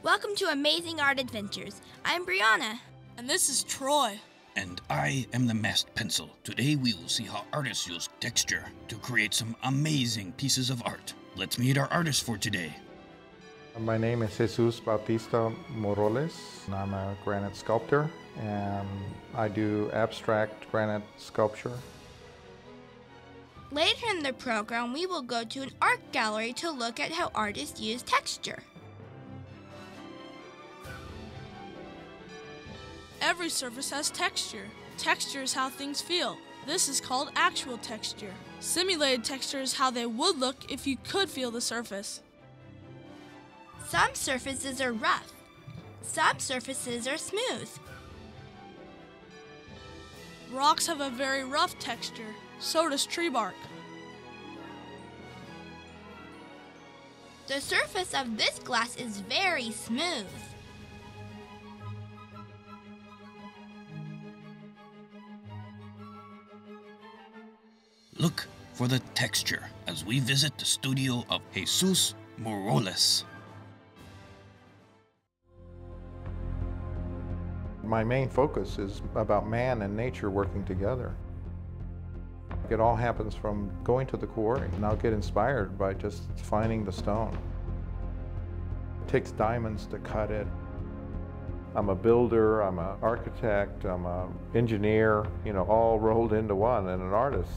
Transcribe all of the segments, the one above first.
Welcome to Amazing Art Adventures. I'm Brianna. And this is Troy. And I am the masked pencil. Today we will see how artists use texture to create some amazing pieces of art. Let's meet our artist for today. My name is Jesus Bautista Moroles, and I'm a granite sculptor, and I do abstract granite sculpture. Later in the program, we will go to an art gallery to look at how artists use texture. Every surface has texture. Texture is how things feel. This is called actual texture. Simulated texture is how they would look if you could feel the surface. Some surfaces are rough. Some surfaces are smooth. Rocks have a very rough texture. So does tree bark. The surface of this glass is very smooth. Look for the texture as we visit the studio of Jesus Moroles. My main focus is about man and nature working together. It all happens from going to the quarry, and I'll get inspired by just finding the stone. It takes diamonds to cut it. I'm a builder, I'm an architect, I'm an engineer, all rolled into one, and an artist.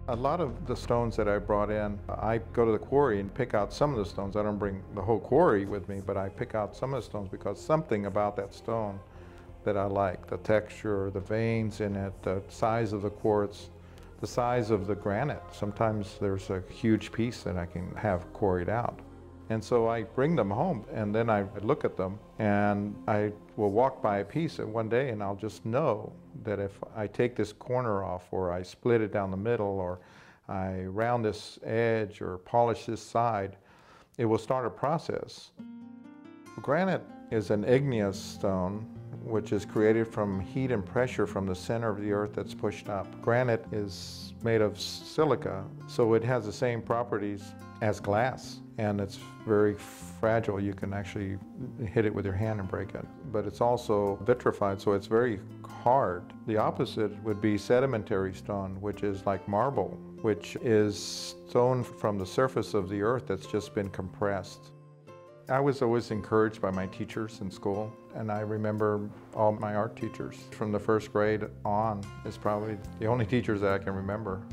A lot of the stones that I brought in, I go to the quarry and pick out some of the stones. I don't bring the whole quarry with me, but I pick out some of the stones because something about that stone that I like. The texture, the veins in it, the size of the quartz, the size of the granite. Sometimes there's a huge piece that I can have quarried out. And so I bring them home, and then I look at them, and I will walk by a piece one day, and I'll just know that if I take this corner off, or I split it down the middle, or I round this edge, or polish this side, it will start a process. Granite is an igneous stone, which is created from heat and pressure from the center of the earth that's pushed up. Granite is made of silica, so it has the same properties as glass, and it's very fragile. You can actually hit it with your hand and break it. But it's also vitrified, so it's very hard. The opposite would be sedimentary stone, which is like marble, which is stone from the surface of the earth that's just been compressed. I was always encouraged by my teachers in school, and I remember all my art teachers from the first grade on is probably the only teachers that I can remember.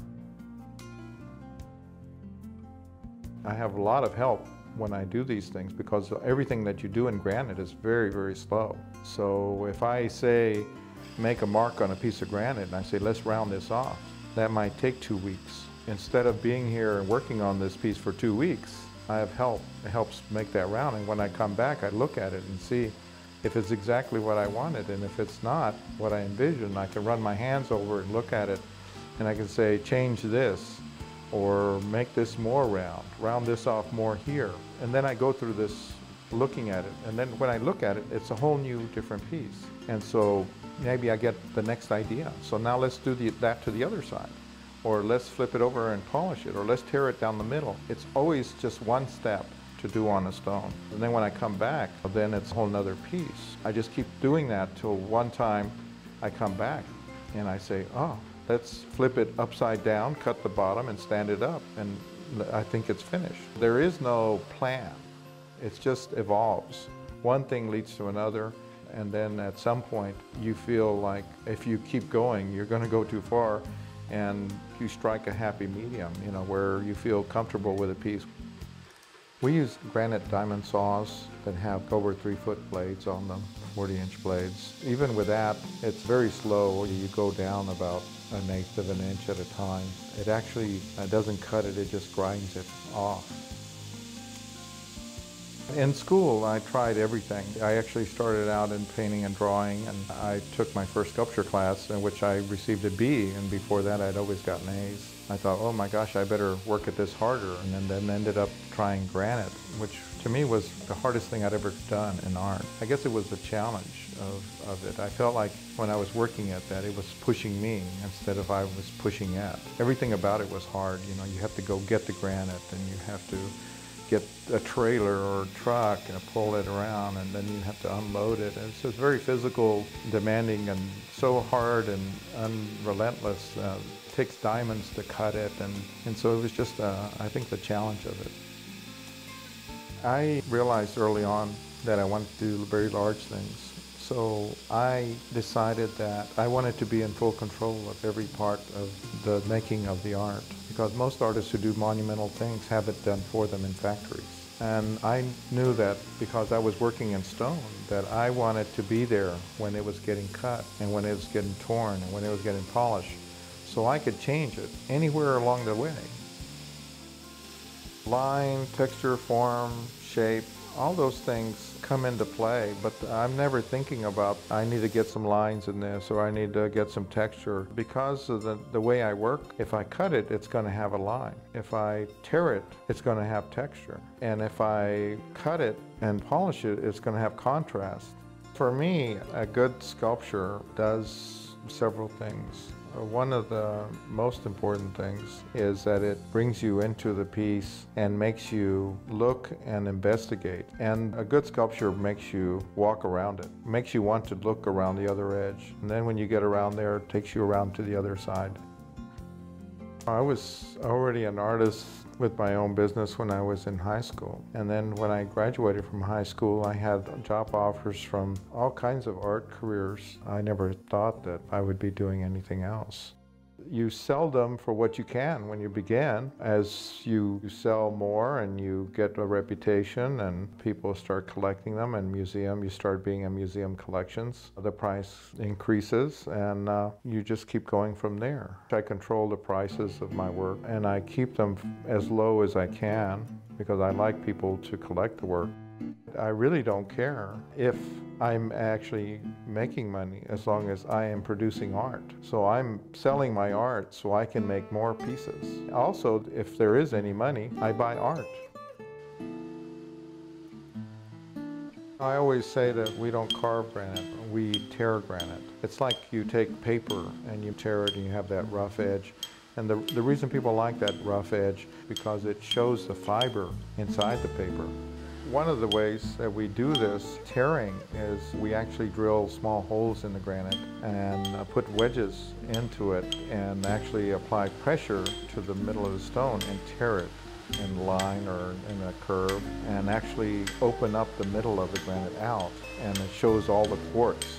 I have a lot of help when I do these things because everything that you do in granite is very, very slow. So if I say, make a mark on a piece of granite, and I say, let's round this off, that might take 2 weeks. Instead of being here and working on this piece for 2 weeks, I have help. It helps make that round, and when I come back, I look at it and see if it's exactly what I wanted, and if it's not what I envisioned, I can run my hands over it and look at it, and I can say, change this, or make this more round this off more here. And then I go through this looking at it, and then when I look at it, it's a whole new different piece. And so maybe I get the next idea. So now let's do that to the other side. Or let's flip it over and polish it, or let's tear it down the middle. It's always just one step to do on a stone. And then when I come back, then it's a whole nother piece. I just keep doing that till one time I come back and I say, oh, let's flip it upside down, cut the bottom, and stand it up, and I think it's finished. There is no plan. It just evolves. One thing leads to another, and then at some point you feel like if you keep going, you're going to go too far, and you strike a happy medium, where you feel comfortable with a piece. We use granite diamond saws that have over 3-foot blades on them, 40-inch blades. Even with that, it's very slow. You go down about 1/8 of an inch at a time. It actually doesn't cut it, it just grinds it off. In school, I tried everything. I actually started out in painting and drawing, and I took my first sculpture class in which I received a B, and before that I'd always gotten A's. I thought, oh my gosh, I better work at this harder, and then ended up trying granite, which to me was the hardest thing I'd ever done in art. I guess it was the challenge of it. I felt like when I was working at that, it was pushing me instead of I was pushing at. Everything about it was hard. You have to go get the granite, and you have to get a trailer or a truck and pull it around, and then you have to unload it. And so it's very physical, demanding, and so hard and unrelentless. It takes diamonds to cut it, and so it was just, I think, the challenge of it. I realized early on that I wanted to do very large things. So I decided that I wanted to be in full control of every part of the making of the art, because most artists who do monumental things have it done for them in factories. And I knew that because I was working in stone, that I wanted to be there when it was getting cut and when it was getting torn and when it was getting polished, so I could change it anywhere along the way. Line, texture, form, shape, all those things come into play, but I'm never thinking about, I need to get some lines in this, or I need to get some texture. Because of the way I work, if I cut it, it's going to have a line. If I tear it, it's going to have texture. And if I cut it and polish it, it's going to have contrast. For me, a good sculpture does several things. One of the most important things is that it brings you into the piece and makes you look and investigate. And a good sculpture makes you walk around it, makes you want to look around the other edge. And then when you get around there, it takes you around to the other side. I was already an artist with my own business when I was in high school. And then when I graduated from high school, I had job offers from all kinds of art careers. I never thought that I would be doing anything else. You sell them for what you can when you begin. As you sell more and you get a reputation and people start collecting them, and you start being in museum collections, the price increases, and you just keep going from there. I control the prices of my work, and I keep them as low as I can because I like people to collect the work. I really don't care if I'm actually making money as long as I am producing art. So I'm selling my art so I can make more pieces. Also, if there is any money, I buy art. I always say that we don't carve granite, we tear granite. It's like you take paper and you tear it and you have that rough edge. And the reason people like that rough edge because it shows the fiber inside the paper. One of the ways that we do this tearing is we actually drill small holes in the granite and put wedges into it and actually apply pressure to the middle of the stone and tear it in a line or in a curve and actually open up the middle of the granite out, and it shows all the quartz.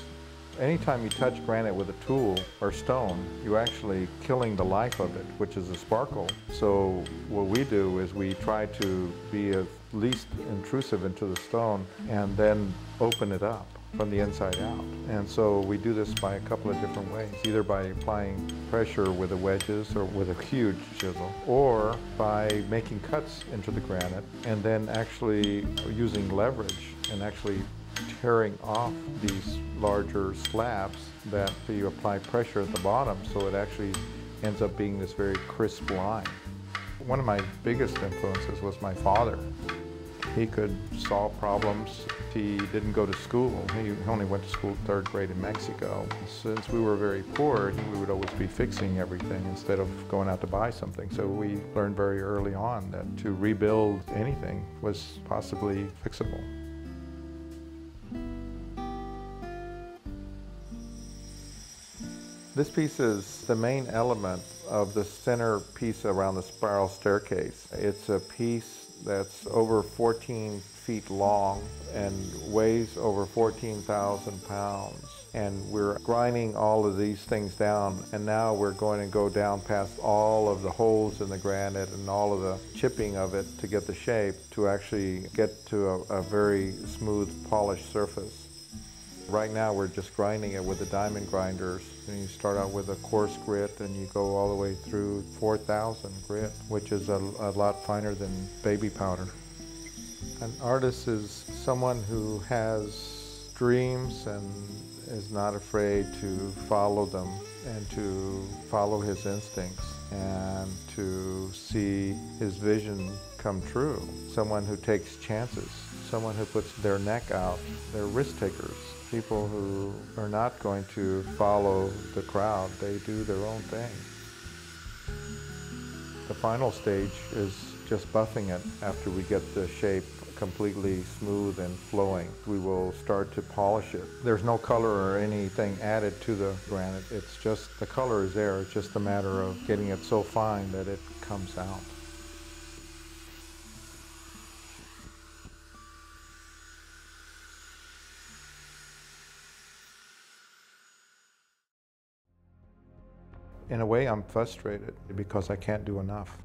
Anytime you touch granite with a tool or stone, you're actually killing the life of it, which is a sparkle. So what we do is we try to be as least intrusive into the stone and then open it up from the inside out. And so we do this by a couple of different ways, either by applying pressure with the wedges or with a huge chisel, or by making cuts into the granite and then actually using leverage and actually tearing off these larger slabs that you apply pressure at the bottom, so it actually ends up being this very crisp line. One of my biggest influences was my father. He could solve problems. He didn't go to school. He only went to school 3rd grade in Mexico. Since we were very poor, we would always be fixing everything instead of going out to buy something. So we learned very early on that to rebuild anything was possibly fixable. This piece is the main element of the center piece around the spiral staircase. It's a piece that's over 14 feet long and weighs over 14,000 pounds. And we're grinding all of these things down, and now we're going to go down past all of the holes in the granite and all of the chipping of it to get the shape to actually get to a very smooth, polished surface. Right now we're just grinding it with the diamond grinders. And you start out with a coarse grit and you go all the way through 4,000 grit, which is a lot finer than baby powder. An artist is someone who has dreams and is not afraid to follow them and to follow his instincts and to see his vision come true. Someone who takes chances, someone who puts their neck out. They're risk takers. People who are not going to follow the crowd, they do their own thing. The final stage is just buffing it after we get the shape completely smooth and flowing. We will start to polish it. There's no color or anything added to the granite. It's just, the color is there. It's just a matter of getting it so fine that it comes out. In a way, I'm frustrated because I can't do enough.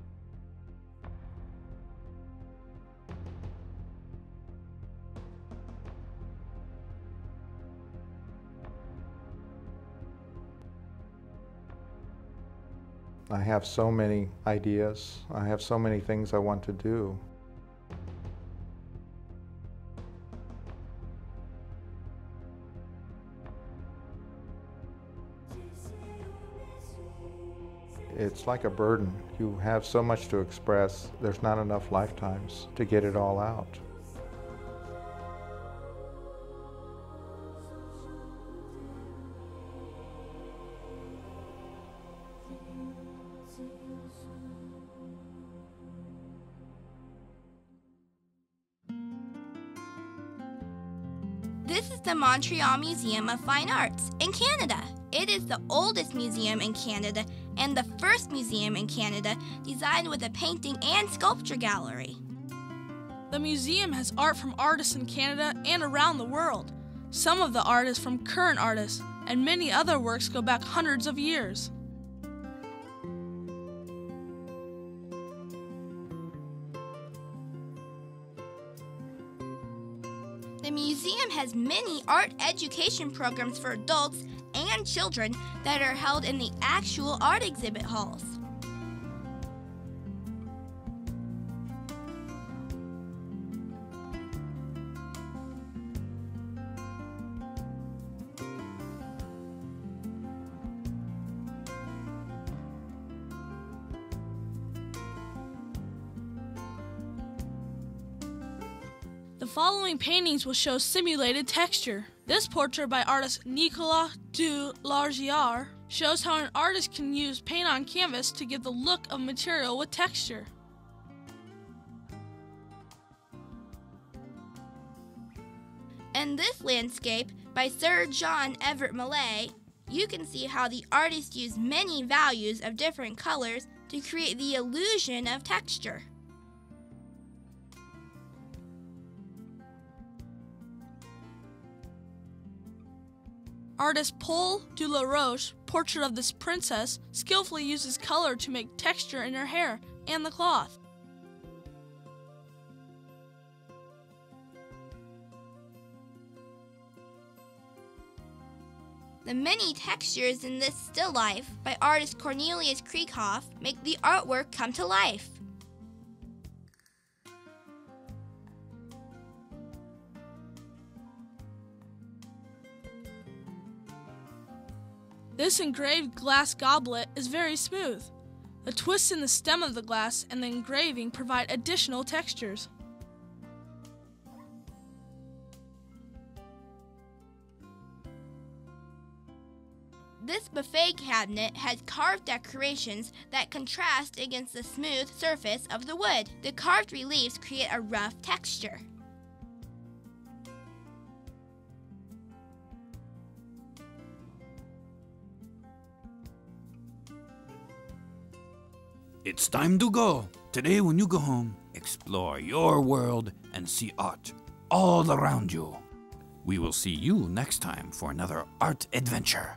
I have so many ideas. I have so many things I want to do. It's like a burden. You have so much to express. There's not enough lifetimes to get it all out. This is the Montreal Museum of Fine Arts in Canada. It is the oldest museum in Canada and the first museum in Canada designed with a painting and sculpture gallery. The museum has art from artists in Canada and around the world. Some of the art is from current artists, and many other works go back hundreds of years. The museum has many art education programs for adults and children that are held in the actual art exhibit halls. The following paintings will show simulated texture. This portrait by artist Nicolas du Largier shows how an artist can use paint on canvas to give the look of material with texture. In this landscape by Sir John Everett Millais, you can see how the artist used many values of different colors to create the illusion of texture. Artist Paul Delaroche, portrait of this princess, skillfully uses color to make texture in her hair and the cloth. The many textures in this still life by artist Cornelius Krieghoff make the artwork come to life. This engraved glass goblet is very smooth. The twists in the stem of the glass and the engraving provide additional textures. This buffet cabinet has carved decorations that contrast against the smooth surface of the wood. The carved reliefs create a rough texture. It's time to go. Today when you go home, explore your world and see art all around you. We will see you next time for another art adventure.